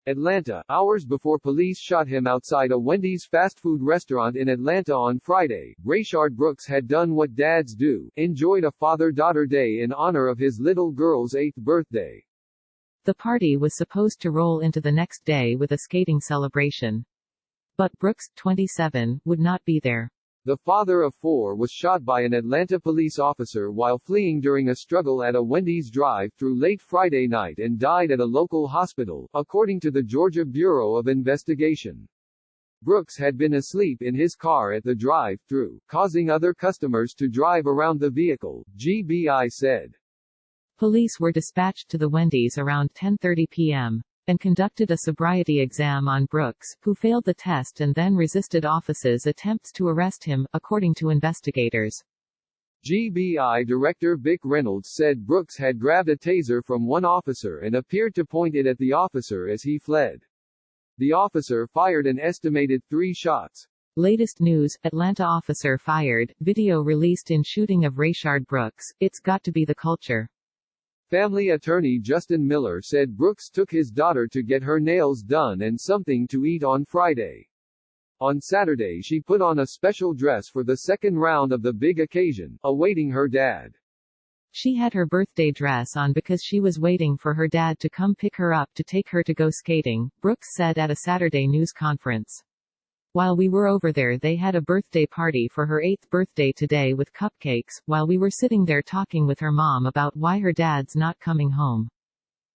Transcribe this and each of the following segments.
Atlanta, hours before police shot him outside a Wendy's fast food restaurant in Atlanta on Friday. Rayshard Brooks had done what dads do, enjoyed a father-daughter day in honor of his little girl's 8th birthday. The party was supposed to roll into the next day with a skating celebration. But Brooks, 27, would not be there. The father of 4 was shot by an Atlanta police officer while fleeing during a struggle at a Wendy's drive-thru late Friday night and died at a local hospital, according to the Georgia Bureau of Investigation. Brooks had been asleep in his car at the drive-thru, causing other customers to drive around the vehicle, GBI said. Police were dispatched to the Wendy's around 10:30 p.m. and conducted a sobriety exam on Brooks, who failed the test and then resisted officers' attempts to arrest him, according to investigators. GBI Director Vic Reynolds said Brooks had grabbed a taser from one officer and appeared to point it at the officer as he fled. The officer fired an estimated 3 shots. Latest news, Atlanta officer fired, video released in shooting of Rayshard Brooks, "It's got to be the culture." Family attorney Justin Miller said Brooks took his daughter to get her nails done and something to eat on Friday. On Saturday she put on a special dress for the second round of the big occasion, awaiting her dad. She had her birthday dress on because she was waiting for her dad to come pick her up to take her to go skating, Brooks said at a Saturday news conference. "While we were over there they had a birthday party for her 8th birthday today with cupcakes, while we were sitting there talking with her mom about why her dad's not coming home."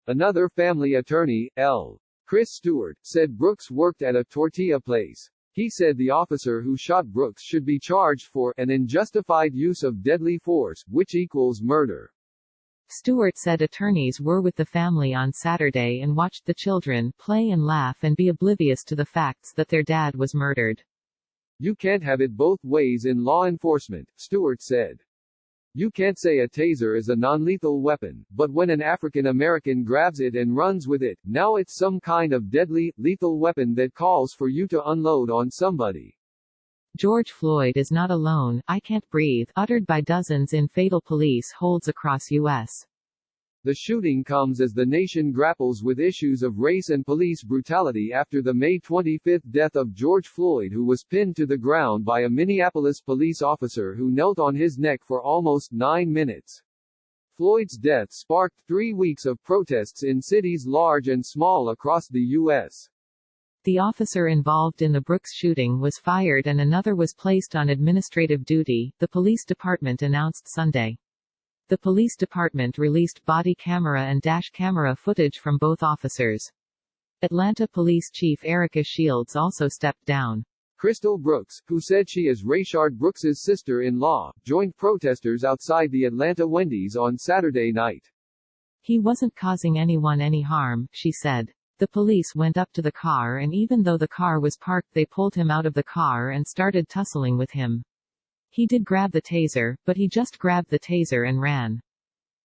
Another family attorney, L. Chris Stewart, said Brooks worked at a tortilla place. He said the officer who shot Brooks should be charged for an unjustified use of deadly force, which equals murder. Stewart said attorneys were with the family on Saturday and watched the children play and laugh and be oblivious to the facts that their dad was murdered. "You can't have it both ways in law enforcement," Stewart said. "You can't say a taser is a non-lethal weapon, but when an African American grabs it and runs with it, now it's some kind of deadly, lethal weapon that calls for you to unload on somebody." George Floyd is not alone, "I can't breathe," uttered by dozens in fatal police holds across U.S. The shooting comes as the nation grapples with issues of race and police brutality after the May 25 death of George Floyd, who was pinned to the ground by a Minneapolis police officer who knelt on his neck for almost 9 minutes. Floyd's death sparked 3 weeks of protests in cities large and small across the U.S. The officer involved in the Brooks shooting was fired and another was placed on administrative duty, the police department announced Sunday. The police department released body camera and dash camera footage from both officers. Atlanta Police Chief Erica Shields also stepped down. Crystal Brooks, who said she is Rayshard Brooks's sister-in-law, joined protesters outside the Atlanta Wendy's on Saturday night. "He wasn't causing anyone any harm," she said. The police went up to the car and even though the car was parked they pulled him out of the car and started tussling with him. "He did grab the taser, but he just grabbed the taser and ran."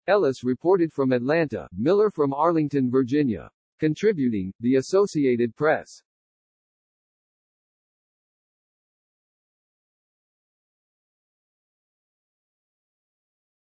Ellis reported from Atlanta, Miller from Arlington, Virginia. Contributing, The Associated Press.